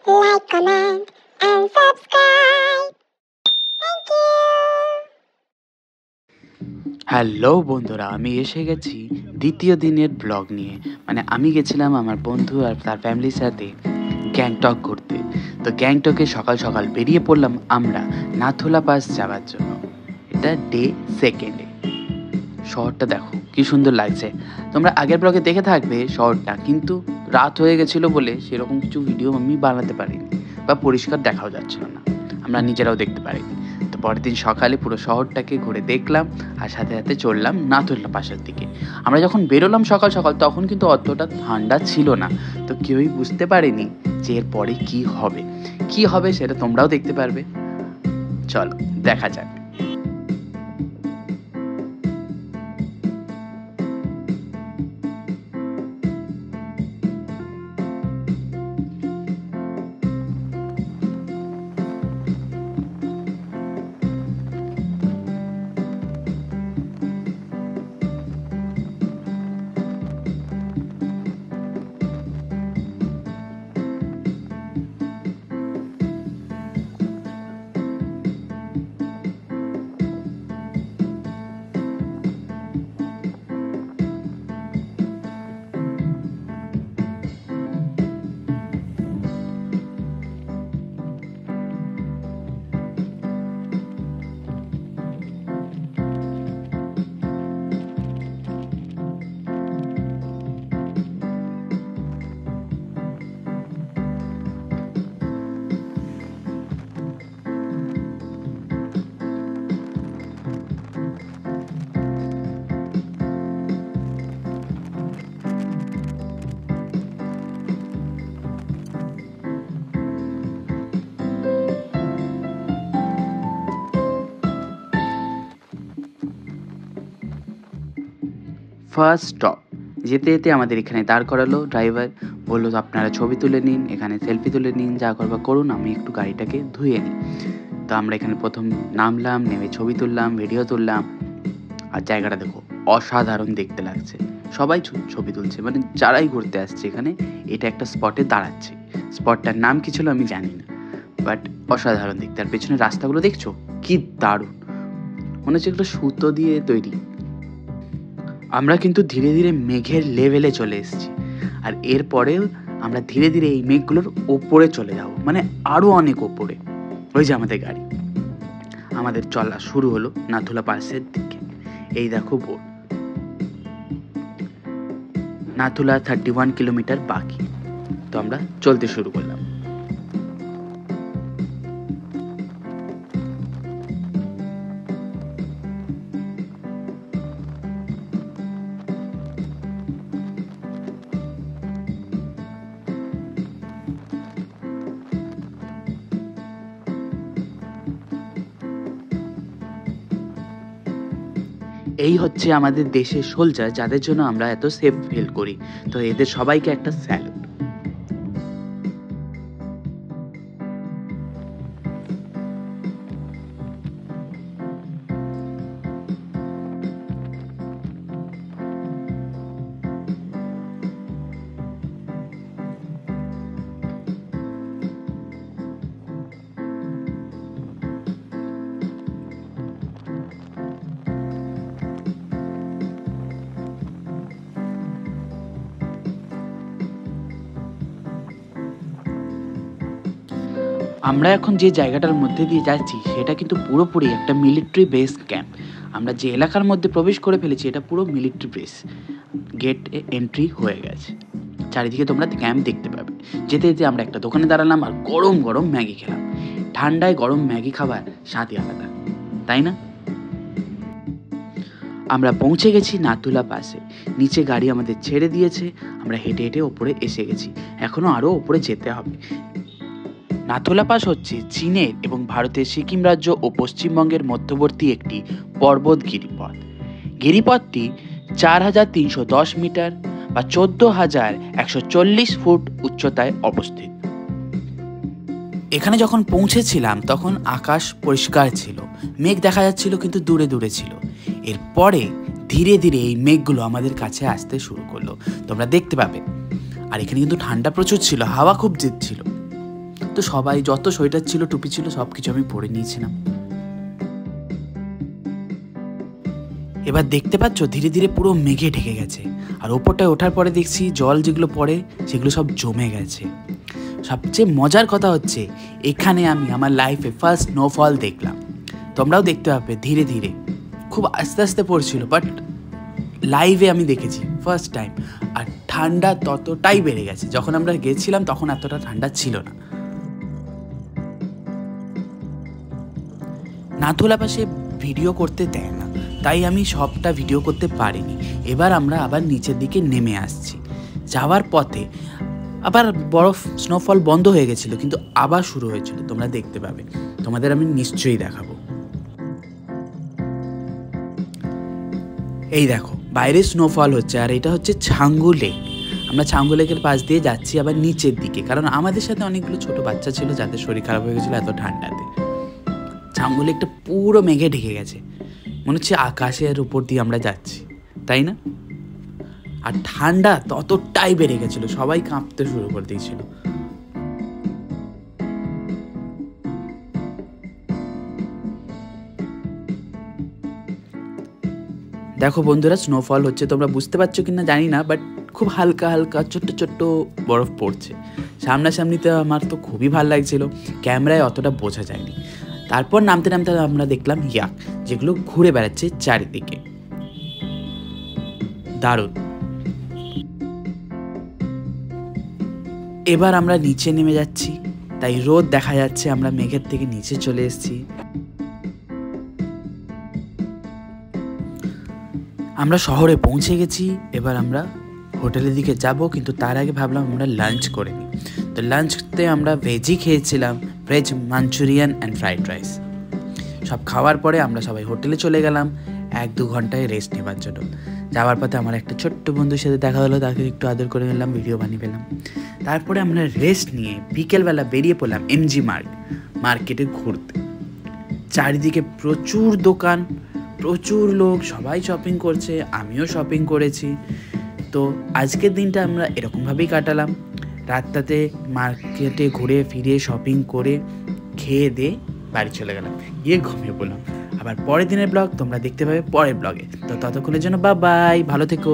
like, comment, and subscribe. Thank you. Hello বন্ধুরা, আমি এসে গেছি দ্বিতীয় দিনের ব্লগ নিয়ে। মানে আমি গেছিলাম আমার বন্ধু আর তার ফ্যামিলির সাথে গ্যাংটক ঘুরতে। তো গ্যাংটকে সকাল সকাল বেরিয়ে পড়লাম আমরা নাথুলা পাস যাওয়ার জন্য। এটা ডে সেকেন্ডে। শহরটা দেখো কি সুন্দর লাগছে। তোমরা আগের ব্লগে দেখে থাকবে শহরটা, কিন্তু রাত হয়ে গেছিলো বলে সেরকম কিছু ভিডিও আমি বানাতে পারিনি বা পরিষ্কার দেখাও যাচ্ছিল না, আমরা নিজেরাও দেখতে পারিনি। তো পরের দিন সকালে পুরো শহরটাকে ঘুরে দেখলাম আর সাথে সাথে চললাম নাথুলা পাসের দিকে। আমরা যখন বেরোলাম সকাল সকাল তখন কিন্তু অতটা ঠান্ডা ছিল না, তো কেউই বুঝতে পারেনি যে এরপরে কি হবে সেটা তোমরাও দেখতে পারবে। চলো দেখা যাক। ফার্স্ট স্টপ যেতে যেতে আমাদের এখানে দাঁড় করালো ড্রাইভার, বললো আপনারা ছবি তুলে নিন, এখানে সেলফি তুলে নিন, যা করবা করুন, আমি একটু গাড়িটাকে ধুয়ে নিই। তো আমরা এখানে প্রথম নামলাম, নেমে ছবি তুললাম, ভিডিও তুললাম। আর জায়গাটা দেখো অসাধারণ দেখতে লাগছে, সবাই ছবি তুলছে, মানে যারাই ঘুরতে আসছে এখানে এটা একটা স্পটে দাঁড়াচ্ছে। স্পটটার নাম কি ছিল আমি জানি না, বাট অসাধারণ দেখতে। আর পেছনে রাস্তাগুলো দেখছো কি দারুণ, মনে হচ্ছে একটা সুতো দিয়ে তৈরি। আমরা কিন্তু ধীরে ধীরে মেঘের লেভেলে চলে এসেছি, আর এরপরেও আমরা ধীরে ধীরে এই মেঘগুলোর ওপরে চলে যাব, মানে আরও অনেক ওপরে। ওই যে আমাদের গাড়ি, আমাদের চলা শুরু হলো নাথুলা পাসের দিকে। এই দেখো বোর্ড, নাথুলা 31 কিলোমিটার বাকি। তো আমরা চলতে শুরু করলাম। এই হচ্ছে আমাদের দেশের সোলজার, যাদের জন্য আমরা এত সেফ ফিল করি। তো এদের সবাইকে একটা স্যালুট। আমরা এখন যে জায়গাটার মধ্যে দিয়ে যাচ্ছি সেটা কিন্তু পুরোপুরি একটা মিলিটারি বেস ক্যাম্প। আমরা যে এলাকার মধ্যে প্রবেশ করে ফেলেছি এটা পুরো মিলিটারি বেস, গেট এন্ট্রি হয়ে গেছে। চারিদিকে তোমরা ক্যাম্প দেখতে পাবে। যেতে যেতে আমরা একটা দোকানে দাঁড়ালাম আর গরম গরম ম্যাগি খেলাম। ঠান্ডায় গরম ম্যাগি খাবার স্বাদই আলাদা, তাই না? আমরা পৌঁছে গেছি নাথুলা পাসে। নিচে গাড়ি আমাদের ছেড়ে দিয়েছে, আমরা হেঁটে হেঁটে ওপরে এসে গেছি। এখনও আরও ওপরে যেতে হবে। নাথুলা পাস হচ্ছে চীনের এবং ভারতের সিকিম রাজ্য ও পশ্চিমবঙ্গের মধ্যবর্তী একটি পর্বত গিরিপথ। গিরিপথটি 4310 মিটার বা 14,140 ফুট উচ্চতায় অবস্থিত। এখানে যখন পৌঁছেছিলাম তখন আকাশ পরিষ্কার ছিল, মেঘ দেখা যাচ্ছিল কিন্তু দূরে দূরে ছিল। এরপরে ধীরে ধীরে এই মেঘগুলো আমাদের কাছে আসতে শুরু করলো, তোমরা দেখতে পাবে। আর এখানে কিন্তু ঠান্ডা প্রচুর ছিল, হাওয়া খুব জেদ ছিল। তো সবাই যত সোয়েটার ছিল, টুপি ছিল, সব কিছু আমি পরে নিয়েছিলাম। এবার দেখতে পাচ্ছ ধীরে ধীরে পুরো মেঘে ঢেকে গেছে, আর ওপরটায় ওঠার পরে দেখছি জল যেগুলো পড়ে সেগুলো সব জমে গেছে। সবচেয়ে মজার কথা হচ্ছে এখানে আমি আমার লাইফে ফার্স্ট স্নোফল দেখলাম। তোমরাও দেখতে পাবে ধীরে ধীরে, খুব আস্তে আস্তে পড়ছিল, বাট লাইভে আমি দেখেছি ফার্স্ট টাইম। আর ঠান্ডা ততটাই বেড়ে গেছে, যখন আমরা গেছিলাম তখন এতটা ঠান্ডা ছিল না। নাথুলা পাশে ভিডিও করতে দেয় না, তাই আমি সবটা ভিডিও করতে পারিনি। এবার আমরা আবার নিচের দিকে নেমে আসছি। যাওয়ার পথে আবার বরফ স্নোফল বন্ধ হয়ে গেছিলো, কিন্তু আবার শুরু হয়েছিল, তোমরা দেখতে পাবে, তোমাদের আমি নিশ্চয়ই দেখাবো। এই দেখো বাইরে স্নোফল হচ্ছে, আর এটা হচ্ছে ছাঙ্গু লেক। আমরা ছাঙ্গু লেকের পাশ দিয়ে যাচ্ছি আবার নিচের দিকে, কারণ আমাদের সাথে অনেকগুলো ছোট বাচ্চা ছিল যাদের শরীর খারাপ হয়ে গেছিলো এত ঠান্ডাতে। ছাঙ্গু লেকটা পুরো মেঘে ঢেকে গেছে, মনে হচ্ছে আকাশের উপর দিয়ে আমরা যাচ্ছি, তাই না? আর ঠান্ডা ততটাই বেড়ে গেছিলো, সবাই কাঁপতে শুরু করে দিয়েছিল। দেখো বন্ধুরা স্নোফল হচ্ছে, তোমরা বুঝতে পারছো কিনা জানি না, বাট খুব হালকা হালকা ছোট্ট ছোট্ট বরফ পড়ছে। সামনাসামনিতে আমার তো খুবই ভালো লাগছিল, ক্যামেরায় অতটা বোঝা যায়নি। তারপর নামতে নামতে আমরা দেখলাম ইয়াক, যেগুলো ঘুরে বেড়াচ্ছে চারিদিকে, দারুণ। এবার আমরা নিচে নেমে যাচ্ছি, তাই রোদ দেখা যাচ্ছে, আমরা মেঘের থেকে নিচে চলে এসেছি। আমরা শহরে পৌঁছে গেছি, এবার আমরা হোটেলের দিকে যাব, কিন্তু তার আগে ভাবলাম আমরা লাঞ্চ করে নিই। তো লাঞ্চতে আমরা ভেজই খেয়েছিলাম, veg Manchurian and fried rice. সব খাওয়ার পরে আমরা সবাই হোটেলে চলে গেলাম 1-2 ঘন্টায় রেস্ট নেবার জন্য। যাওয়ার পথে আমার একটা ছোট্ট বন্ধুর সাথে দেখা হলো, তাকে একটু আদর করে নিলাম, ভিডিও বানিয়ে পেলাম। তারপরে আমরা রেস্ট নিয়ে বিকেলবেলা বেরিয়ে পড়লাম এমজি মার্কেটে ঘুরতে। চারিদিকে প্রচুর দোকান, প্রচুর লোক, সবাই শপিং করছে, আমিও শপিং করেছি। তো আজকের দিনটা আমরা এরকমভাবেই কাটালাম। রাতটাতে মার্কেটে ঘুরে ফিরে শপিং করে খেয়ে দিয়ে বাড়ি চলে গেলাম, গিয়ে ঘুমিয়ে পড়লাম। আবার পরের দিনের ব্লগ তোমরা দেখতে পাবে পরের ব্লগে। তো ততক্ষণের জন্য বাই, ভালো থেকো।